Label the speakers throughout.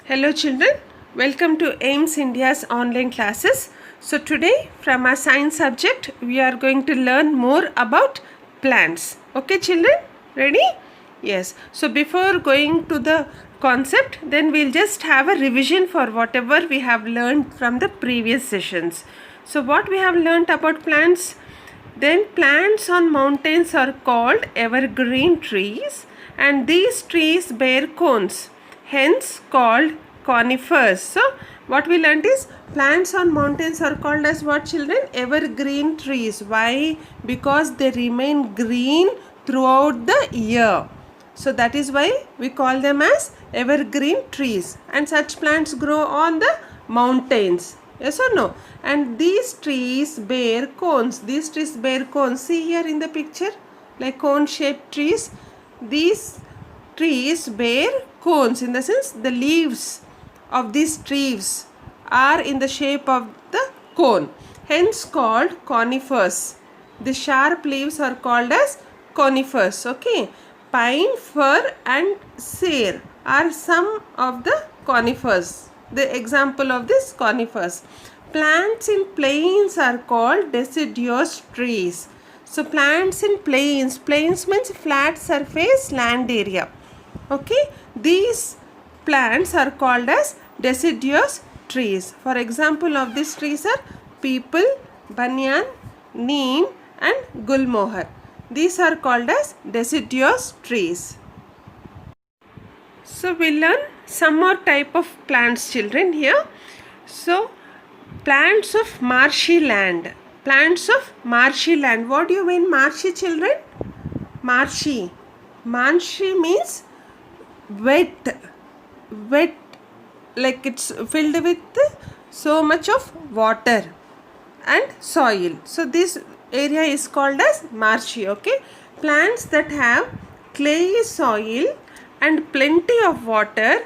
Speaker 1: Hello children, welcome to AIMS India's online classes. So today from our science subject we are going to learn more about plants. Okay children, ready? Yes. So before going to the concept, then we'll just have a revision for whatever we have learned from the previous sessions. So what we have learned about plants? Then plants on mountains are called evergreen trees, and these trees bear cones, hence called conifers. So what we learned is plants on mountains are called as what children? Evergreen trees. Why? Because they remain green throughout the year. So that is why we call them as evergreen trees, and such plants grow on the mountains. Yes or no? And these trees bear cones. These trees bear cones. See here in the picture, like cone shaped trees. These trees bear cones, in the sense the leaves of these trees are in the shape of the cone, hence called conifers. The sharp leaves are called as conifers. Okay, pine, fir and cedar are some of the conifers, the example of this conifers. Plants in plains are called deciduous trees. So plants in plains means flat surface land area. Okay, these plants are called as deciduous trees. For example of these trees are peepal, banyan, neem and gulmohar. These are called as deciduous trees. So we learn some more type of plants children here. So plants of marshy land. Plants of marshy land. What do you mean marshy children? Marshy. Marshy means wet, like it's filled with so much of water and soil. So this area is called as marshy. Okay, plants that have clayey soil and plenty of water,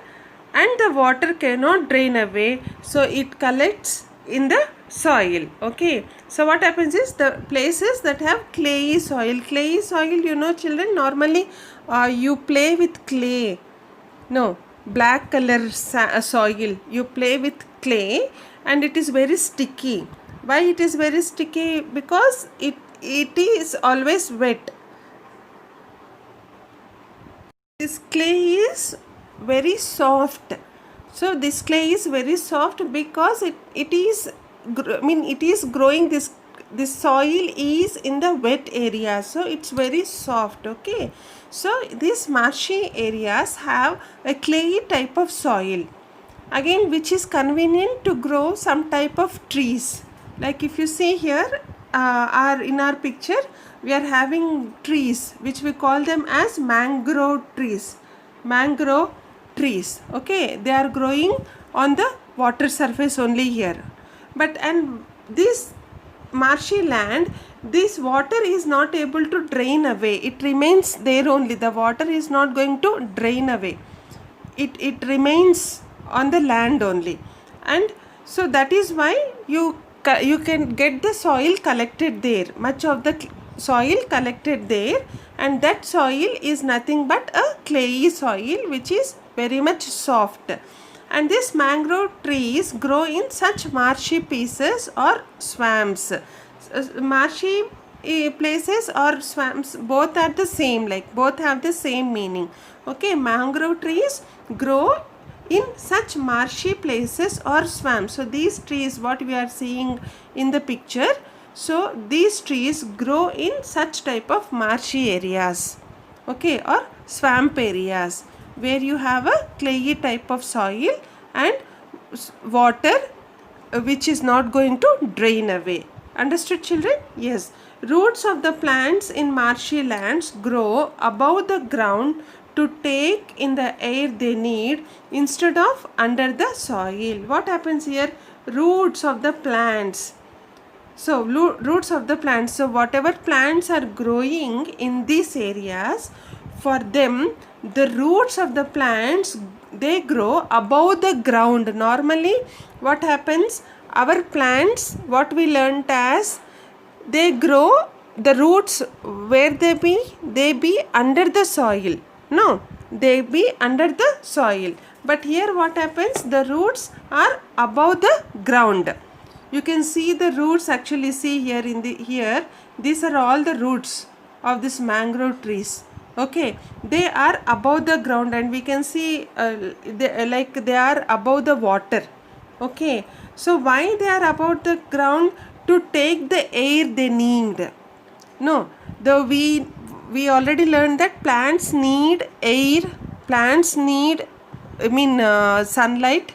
Speaker 1: and the water cannot drain away, so it collects in the soil. Okay, so what happens is the places that have clayey soil, you know children, normally you play with clay. No, black color soil, you play with clay and it is very sticky. Why it is very sticky? Because it is always wet. This clay is very soft. So this clay is very soft because it is growing, this soil is in the wet area, so it's very soft. Okay, so these marshy areas have a clayey type of soil, again which is convenient to grow some type of trees. Like if you see here, in our picture we are having trees which we call them as mangrove trees. Mangrove trees, okay, they are growing on the water surface only here. But and this marshy land, this water is not able to drain away, it remains there only. The water is not going to drain away, it remains on the land only. And so that is why you can get the soil collected there, much of the soil collected there, and that soil is nothing but a clayey soil which is very much soft. And these mangrove trees grow in such marshy pieces or swamps. Marshy places or swamps, both are the same, like both have the same meaning. Okay, mangrove trees grow in such marshy places or swamps. So these trees what we are seeing in the picture, so these trees grow in such type of marshy areas, okay, or swamp areas where you have a clayey type of soil and water which is not going to drain away. Understood children? Yes. Roots of the plants in marshy lands grow above the ground to take in the air they need instead of under the soil. What happens here? Roots of the plants. So roots of the plants, so whatever plants are growing in these areas, for them the roots of the plants, they grow above the ground. Normally what happens, our plants, what we learnt as, they grow, the roots where they be under the soil. No, they be under the soil. but here what happens, the roots are above the ground. You can see the roots, actually see here in the here, these are all the roots of this mangrove trees. Okay, they are above the ground, and we can see they are above the water. Okay, so why they are above the ground? To take the air they need. No, the we already learned that plants need air, plants need, sunlight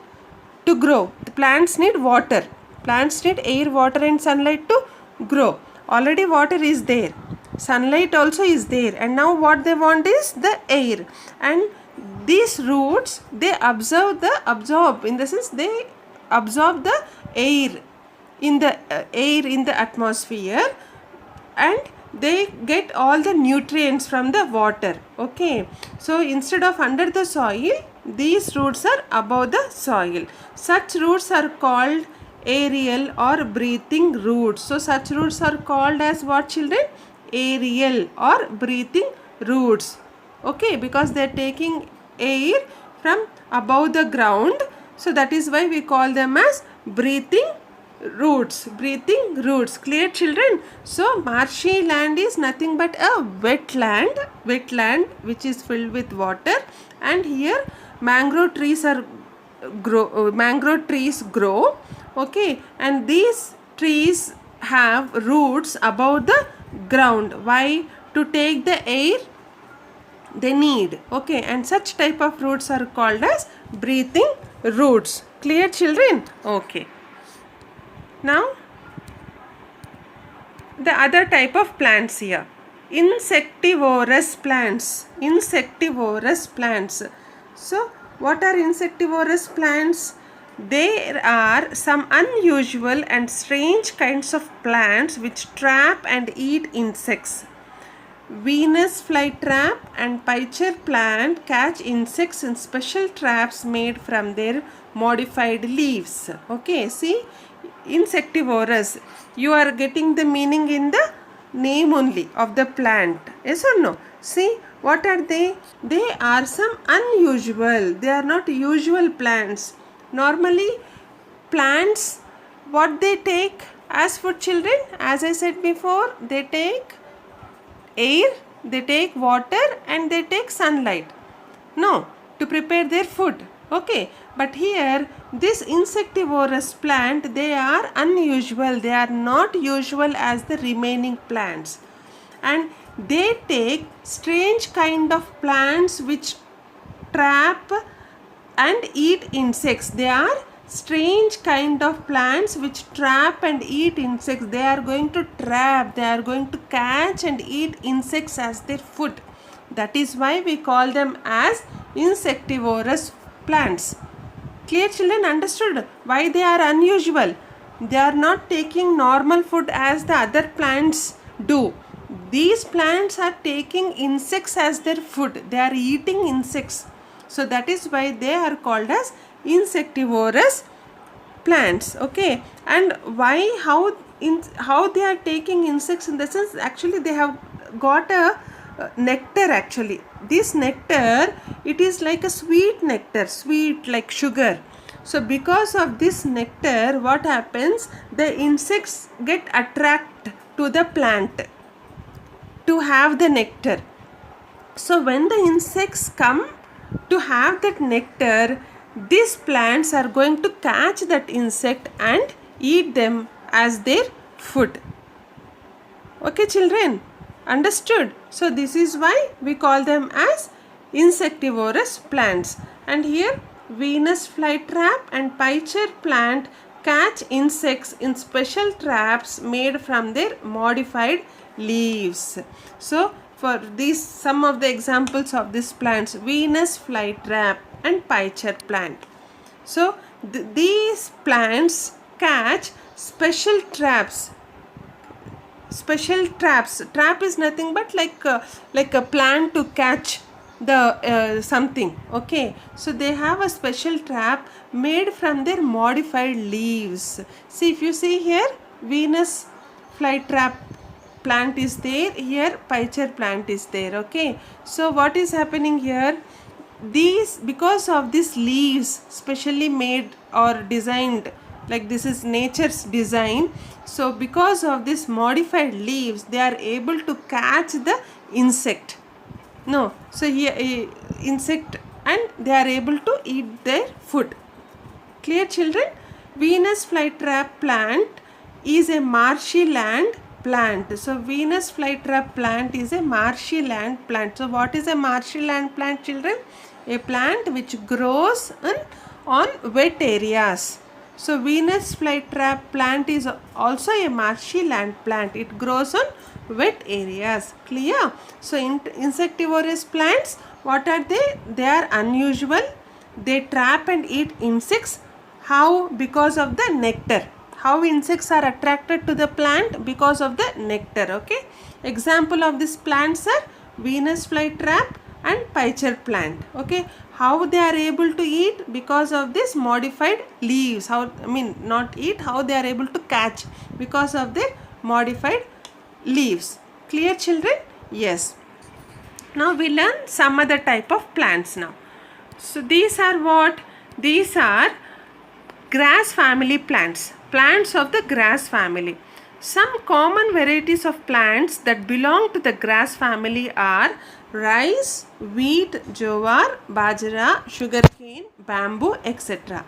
Speaker 1: to grow. The plants need water. Plants need air, water and sunlight to grow. Already water is there. Sunlight also is there. And now what they want is the air. And these roots, they absorb in the sense they absorb the air in the atmosphere, and they get all the nutrients from the water. Okay, so instead of under the soil, these roots are above the soil. Such roots are called aerial or breathing roots. So such roots are called as what, children? Aerial or breathing roots. Okay, because they are taking air from above the ground, so that is why we call them as breathing roots. Clear, children? So marshy land is nothing but a wetland which is filled with water, and here mangrove trees grow. Okay, and these trees have roots above the ground. Why? To take the air they need. Okay, and such type of roots are called as breathing roots. Clear, children? Okay. Now the other type of plants here, insectivorous plants. So what are insectivorous plants? There are some unusual and strange kinds of plants which trap and eat insects. Venus flytrap and pitcher plant catch insects in special traps made from their modified leaves. Okay, see, insectivorous, you are getting the meaning in the name only of the plant. Yes or no? See, what are they? They are some unusual, they are not usual plants. Normally plants, what they take as food, children? As I said before, they take air, they take water, and they take sunlight, no, to prepare their food. Okay, but here this insectivorous plant, they are unusual, they are not usual as the remaining plants, and they take strange kind of plants which trap and eat insects. They are strange kind of plants which trap and eat insects. They are going to trap, they are going to catch and eat insects as their food. That is why we call them as insectivorous plants. Clear, children? Understood why they are unusual? They are not taking normal food as the other plants do. These plants are taking insects as their food. They are eating insects. So that is why they are called as insectivorous plants. Okay, and why, how they are taking insects, in the sense actually they have got a nectar. Actually this nectar, it is like a sweet nectar, sweet like sugar. So because of this nectar, what happens, the insects get attracted to the plant to have the nectar. So when the insects come to have that nectar, these plants are going to catch that insect and eat them as their food. Okay, children? Understood? So this is why we call them as insectivorous plants. And here Venus flytrap and pitcher plant catch insects in special traps made from their modified leaves. So for these, some of the examples of these plants, Venus flytrap and pitcher plant. So these plants catch special traps. Trap is nothing but like a plant to catch the something. Okay, so they have a special trap made from their modified leaves. See, if you see here, Venus flytrap plant is there, here pitcher plant is there. Okay, so what is happening here? these, because of these leaves specially made or designed, like this is nature's design, so because of this modified leaves they are able to catch the insect. No, so here insect, and they are able to eat their food. Clear, children? Venus flytrap plant is a marshy land plant. So Venus flytrap plant is a marshy land plant. So what is a marshy land plant, children? A plant which grows on wet areas. So Venus flytrap plant is also a marshy land plant. It grows on wet areas. Clear? So insectivorous plants, what are they? They are unusual. They trap and eat insects. How? Because of the nectar. How insects are attracted to the plant? Because of the nectar. Okay. Example of these plants are Venus flytrap and pitcher plant. Okay. How they are able to eat? Because of this modified leaves. How, I mean, not eat, how they are able to catch? Because of the modified leaves. Clear, children? Yes. Now we learn some other type of plants now. So these are what? These are grass family plants. Plants of the grass family. Some common varieties of plants that belong to the grass family are rice, wheat, jowar, bajra, sugarcane, bamboo, etc.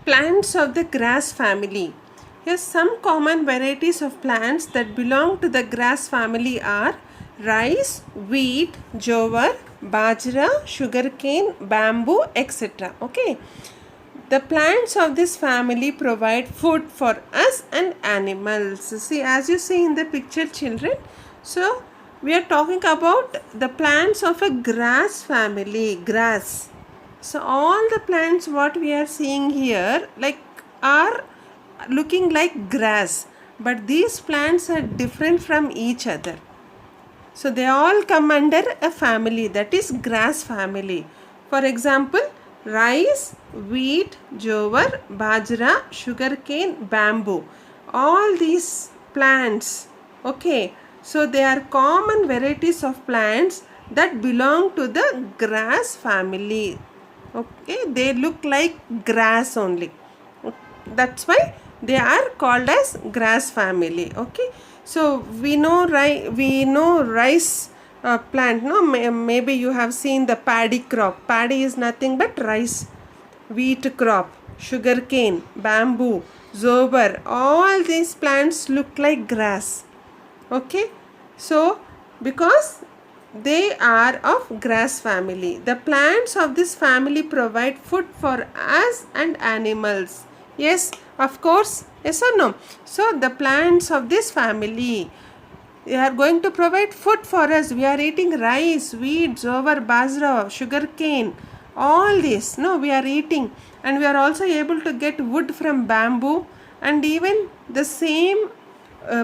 Speaker 1: Plants of the grass family. Here some common varieties of plants that belong to the grass family are rice, wheat, jowar, bajra, sugarcane, bamboo, etc. Okay. The plants of this family provide food for us and animals. See, as you see in the picture, children, so we are talking about the plants of a grass family, grass. So all the plants what we are seeing here like are looking like grass, but these plants are different from each other. So they all come under a family, that is grass family. For example, rice, wheat, jowar, bajra, sugarcane, bamboo. All these plants, okay, so they are common varieties of plants that belong to the grass family. Okay, they look like grass only. That's why they are called as grass family. Okay, so we know rice plant. No, maybe you have seen the paddy crop. Paddy is nothing but rice. Wheat crop, sugarcane, bamboo, zobar. All these plants look like grass. Okay, so because they are of grass family. The plants of this family provide food for us and animals. Yes, of course. Yes or no? So the plants of this family, they are going to provide food for us. We are eating rice, wheat, jowar, bajra, sugarcane. All this, no, we are eating, and we are also able to get wood from bamboo, and even the same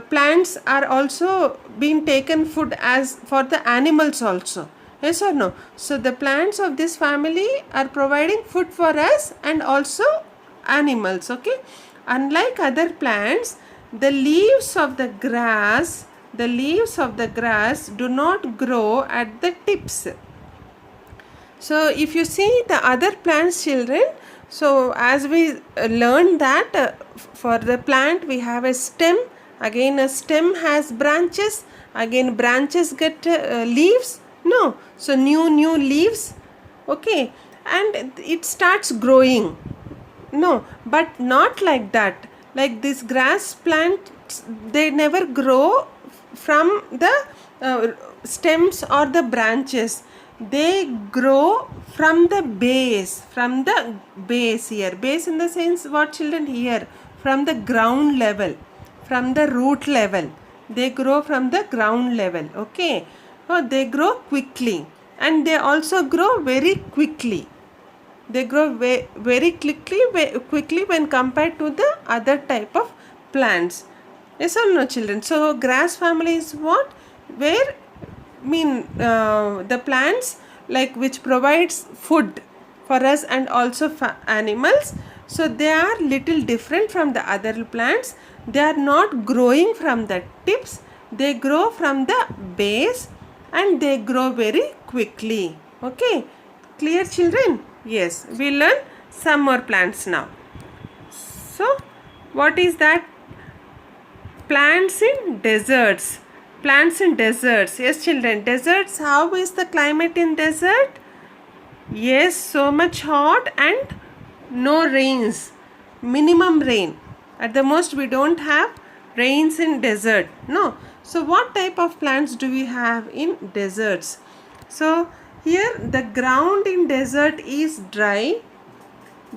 Speaker 1: plants are also being taken food as for the animals also. Yes or no? So the plants of this family are providing food for us and also animals. Okay, unlike other plants, the leaves of the grass do not grow at the tips. So if you see the other plants, children, so as we learned that for the plant we have a stem. Again a stem has branches. Again branches get leaves. No, so new leaves. Okay, and it starts growing. No, but not like that. Like this grass plant, they never grow from the stems or the branches. They grow from the base. Here. Base in the sense what, children? Here, from the ground level, from the root level. They grow from the ground level. Okay. Oh, they grow quickly, and they also grow very quickly. They grow very quickly when compared to the other type of plants. Yes or no, children? So grass family is what? Where the plants like which provides food for us and also for animals. So they are little different from the other plants. They are not growing from the tips. They grow from the base, and they grow very quickly. Okay, clear children? Yes, we learn some more plants now. So, what is that? Plants in deserts. Plants in deserts. Yes, children. Deserts. How is the climate in desert? Yes, so much hot and no rains. Minimum rain. At the most, we don't have rains in desert. No. So, what type of plants do we have in deserts? So, here the ground in desert is dry.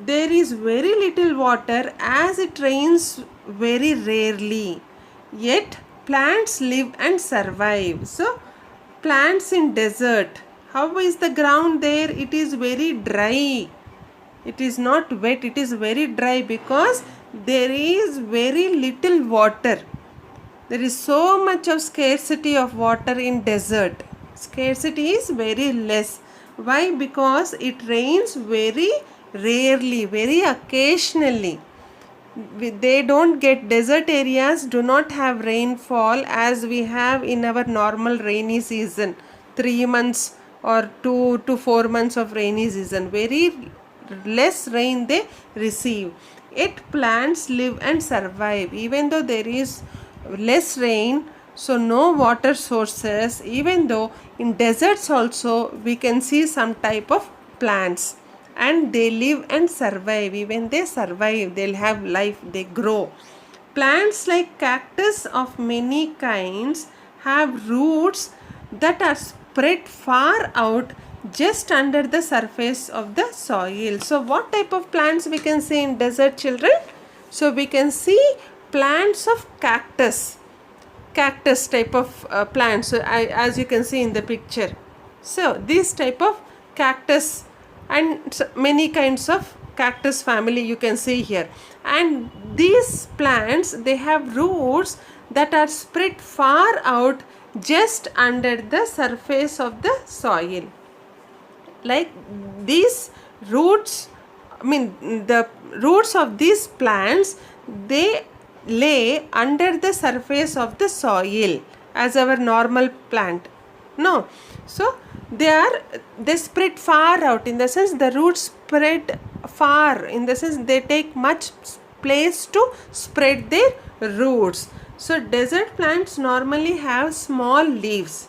Speaker 1: There is very little water as it rains very rarely. Yet plants live and survive. So plants in desert. How is the ground there? It is very dry. It is not wet. It is very dry because there is very little water. There is so much of scarcity of water in desert. Scarcity is very less. Why? Because it rains very rarely, very occasionally. They don't get, desert areas do not have rainfall as we have in our normal rainy season, 3 months or 2 to 4 months of rainy season. Very less rain they receive. Yet plants live and survive even though there is less rain, so no water sources. Even though in deserts also we can see some type of plants, and they live and survive. Even they survive, they'll have life, they grow. Plants like cactus of many kinds have roots that are spread far out just under the surface of the soil. So what type of plants we can see in desert, children? So we can see plants of cactus type of plants. So as you can see in the picture, so this type of cactus and many kinds of cactus family you can see here, and these plants, they have roots that are spread far out just under the surface of the soil. Like these roots, the roots of these plants, they lay under the surface of the soil as our normal plant. No, so they spread far out, in the sense the roots spread far, in the sense they take much place to spread their roots. So desert plants normally have small leaves.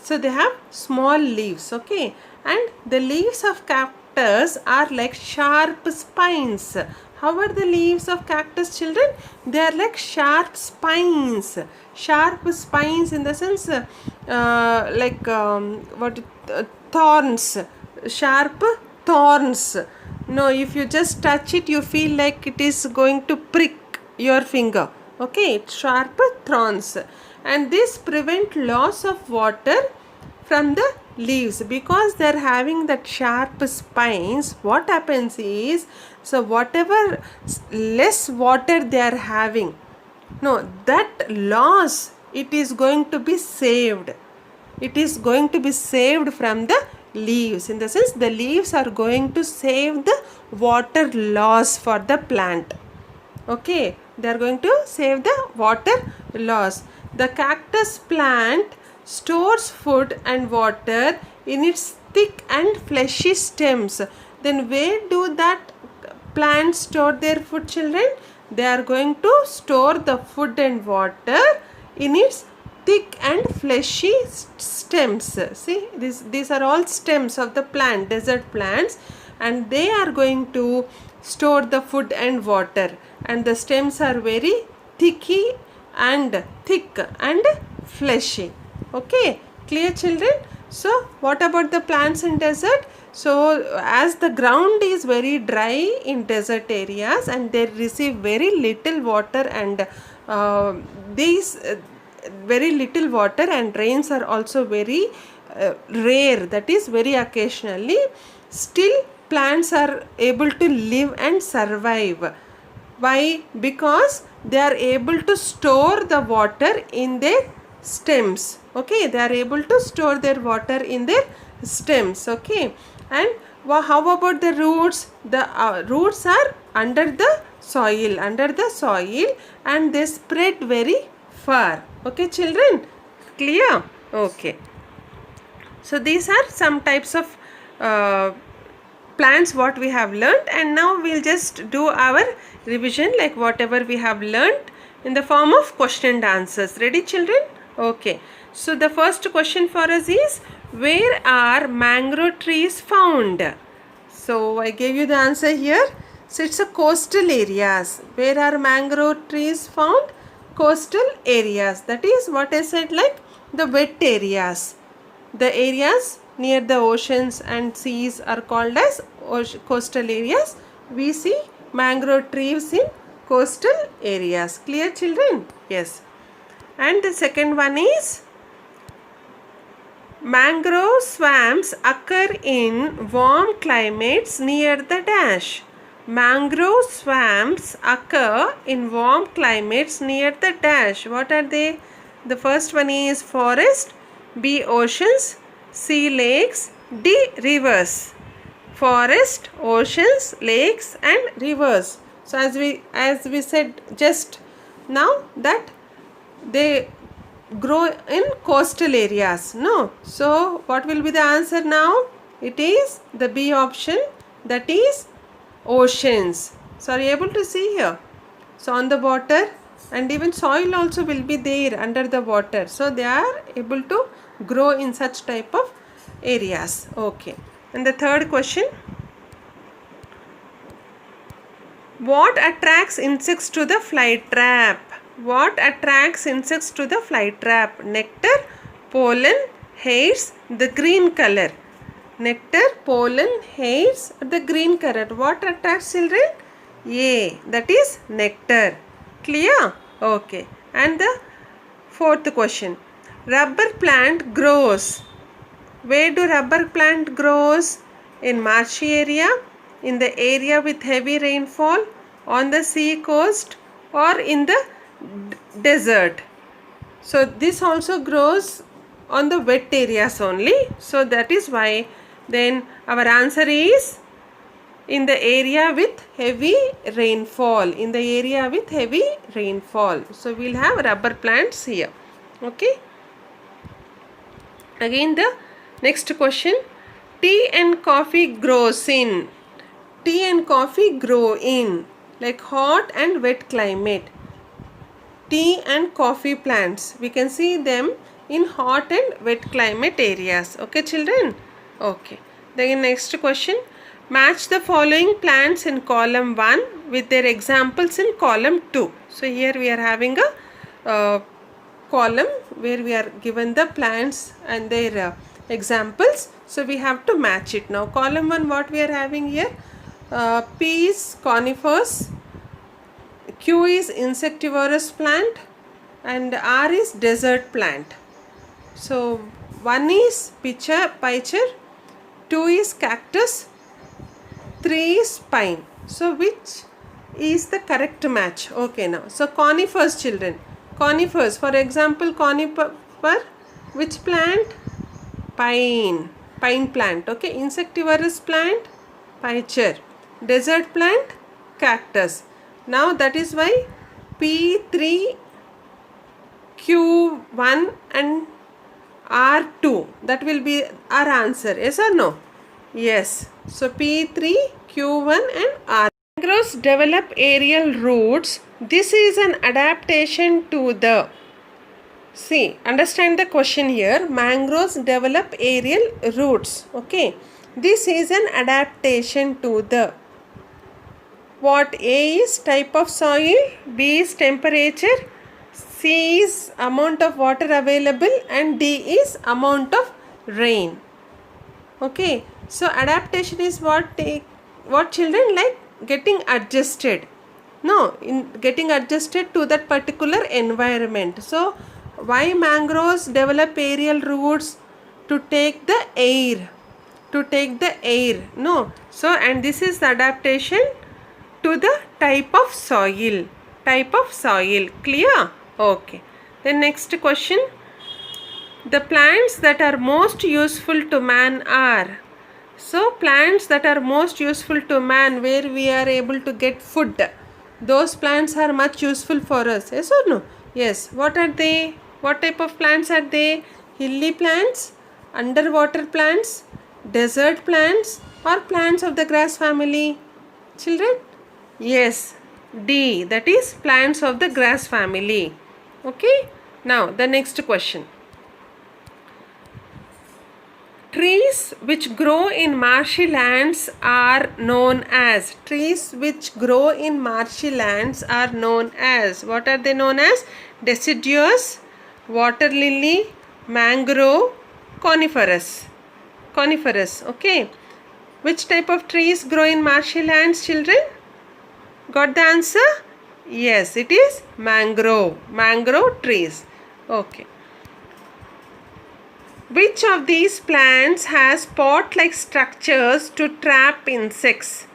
Speaker 1: So they have small leaves, okay, and the leaves of cactus are like sharp spines. How are the leaves of cactus, children? They are like sharp spines. Sharp spines in the sense thorns. Sharp thorns. No, if you just touch it, you feel like it is going to prick your finger. Okay, it's sharp thorns. And this prevent loss of water from the leaves, because they are having that sharp spines. What happens is, so whatever less water they are having, no, that loss, it is going to be saved. It is going to be saved from the leaves, in the sense the leaves are going to save the water loss for the plant. Okay, they are going to save the water loss. The cactus plant stores food and water in its thick and fleshy stems. Then where do that plants store their food, children? They are going to store the food and water in its thick and fleshy stems. See, these are all stems of the plant, desert plants, and they are going to store the food and water, and the stems are very thick and fleshy. Okay, clear, children? So what about the plants in desert? So as the ground is very dry in desert areas and they receive very little water, and very little water, and rains are also very rare, that is very occasionally, still plants are able to live and survive. Why? Because they are able to store the water in their stems. Okay, they are able to store their water in their stems. Okay, and how about the roots? The roots are under the soil, and they spread very far. Okay, children, clear? Okay. So these are some types of plants what we have learnt, and now we'll just do our revision like whatever we have learnt in the form of question and answers. Ready children? Okay. So the first question for us is, where are mangrove trees found? So I gave you the answer here. So it's a coastal areas. Where are mangrove trees found? Coastal areas. That is what I said, like the wet areas. The areas near the oceans and seas are called as coastal areas. We see mangrove trees in coastal areas. Clear children? Yes. And the second one is, mangrove swamps occur in warm climates near the dash. Mangrove swamps occur in warm climates near the dash. What are they? The first one is forest, B oceans, C lakes, D rivers. Forest, oceans, lakes and rivers. So as we said just now that they grow in coastal areas. No. So what will be the answer now? It is the B option, that is oceans. So are you able to see here? So on the water, and even soil also will be there under the water. So they are able to grow in such type of areas. Okay. And the third question, what attracts insects to the fly trap? What attracts insects to the fly trap? Nectar, pollen, hairs, the green color. Nectar, pollen, hairs, the green color. What attracts children? A, that is nectar. Clear? Okay. And the fourth question, rubber plant grows. Where do rubber plant grows? In marshy area, in the area with heavy rainfall, on the sea coast, or in the desert. So this also grows on the wet areas only. So that is why then our answer is in the area with heavy rainfall. In the area with heavy rainfall. So we'll have rubber plants here. Okay. Again the next question, tea and coffee grows in. Tea and coffee grow in like hot and wet climate. Tea and coffee plants, we can see them in hot and wet climate areas. Okay children? Okay. Then next question, match the following plants in column 1 with their examples in column 2. So here we are having a column where we are given the plants and their examples. So we have to match it. Now column 1, what we are having here, P is conifers, Q is insectivorous plant, and R is desert plant. So 1 is pitcher, 2 is cactus, 3 is pine. So which is the correct match? Okay now. So conifers children. Conifers, for example, conifer, which plant? Pine. Pine plant. Okay. Insectivorous plant? Pitcher. Desert plant? Cactus. Now that is why P3, Q1 and R2, that will be our answer. Yes or no? Yes. So P3, Q1 and R. Mangroves develop aerial roots. This is an adaptation to the, see, understand the question here. Mangroves develop aerial roots. Okay. This is an adaptation to the, what? A is type of soil, B is temperature, C is amount of water available, and D is amount of rain. Okay. So adaptation is what children, like getting adjusted. No, in getting adjusted to that particular environment. So why mangroves develop aerial roots? To take the air. To take the air. No. So and this is the adaptation to the type of soil. Type of soil. Clear? Okay. The next question. The plants that are most useful to man are. So plants that are most useful to man, where we are able to get food, those plants are much useful for us. Yes or no? Yes. What are they? What type of plants are they? Hilly plants, underwater plants, desert plants, or plants of the grass family? Children? Yes, D, that is plants of the grass family. Okay, now the next question. Trees which grow in marshy lands are known as. Trees which grow in marshy lands are known as. What are they known as? Deciduous, water lily, mangrove, coniferous. Coniferous, okay. Which type of trees grow in marshy lands, children? Got the answer? Yes, it is mangrove. Mangrove trees. Okay. Which of these plants has pot-like structures to trap insects?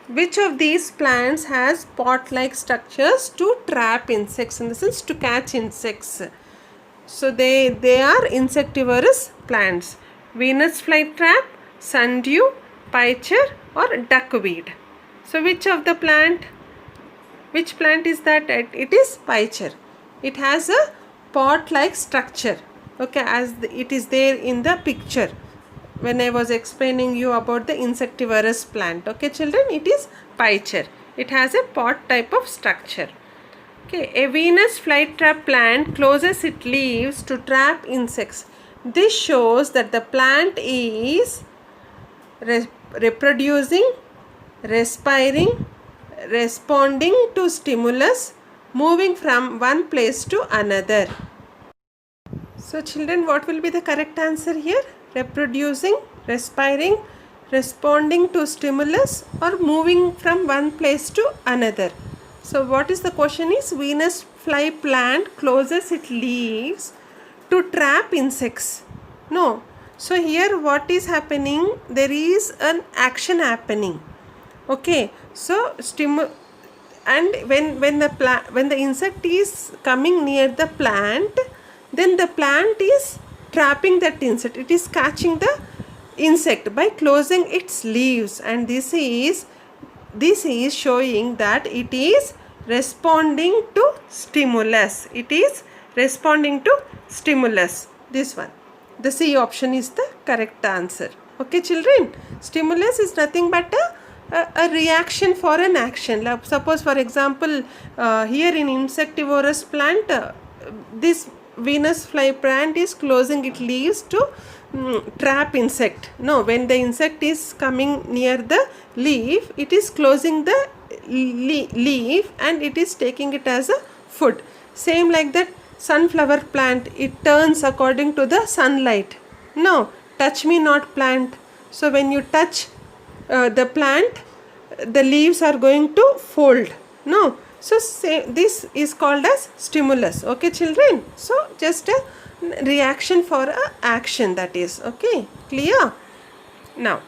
Speaker 1: Which of these plants has pot-like structures to trap insects, in the sense to catch insects? So they are insectivorous plants. Venus flytrap, sundew, picher, or duckweed. So which of the plant? Which plant is that? It is picher. It has a pot-like structure. Okay, as it is there in the picture when I was explaining you about the insectivorous plant. Okay, children, it is picher. It has a pot type of structure. Okay, a Venus flytrap plant closes its leaves to trap insects. This shows that the plant is reproducing, respiring, responding to stimulus, moving from one place to another. So children, what will be the correct answer here? Reproducing, respiring, responding to stimulus, or moving from one place to another. So what is the question is? Venus fly plant closes its leaves to trap insects. No. So here what is happening? There is an action happening. Okay. So and when the insect is coming near the plant, then the plant is trapping that insect. It is catching the insect by closing its leaves, and this is showing that it is responding to stimulus. It is responding to stimulus. This one, the C option is the correct answer. Okay, children, stimulus is nothing but a reaction for an action. Like suppose for example, here in insectivorous plant, this Venus fly plant is closing its leaves to trap insect. No, when the insect is coming near the leaf, it is closing the leaf and it is taking it as a food. Same like that sunflower plant, it turns according to the sunlight. No, touch me not plant. So when you touch the plant, the leaves are going to fold. No. So this is called as stimulus. Okay, children. So just a reaction for a action, that is. Okay, clear? Now,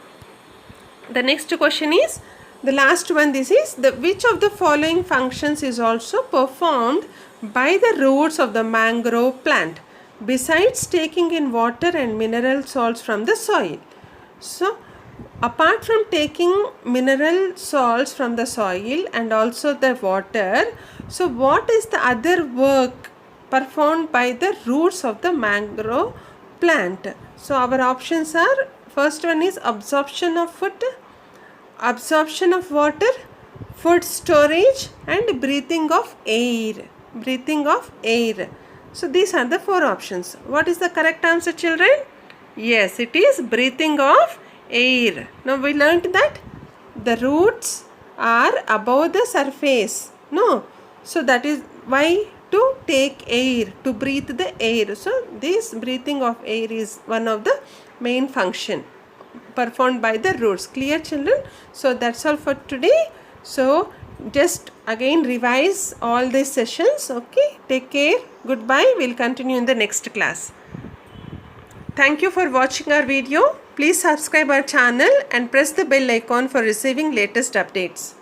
Speaker 1: the next question is, the last one, this is which of the following functions is also performed by the roots of the mangrove plant besides taking in water and mineral salts from the soil? So apart from taking mineral salts from the soil and also the water, so what is the other work performed by the roots of the mangrove plant? So our options are, first one is absorption of food, absorption of water, food storage, and breathing of air. Breathing of air. So these are the four options. What is the correct answer, children? Yes, it is breathing of air. Now we learnt that the roots are above the surface. No. So that is why to take air, to breathe the air. So this breathing of air is one of the main function performed by the roots. Clear, children? So that's all for today. So just again revise all these sessions. Okay. Take care. Goodbye. We'll continue in the next class. Thank you for watching our video. Please subscribe our channel and press the bell icon for receiving latest updates.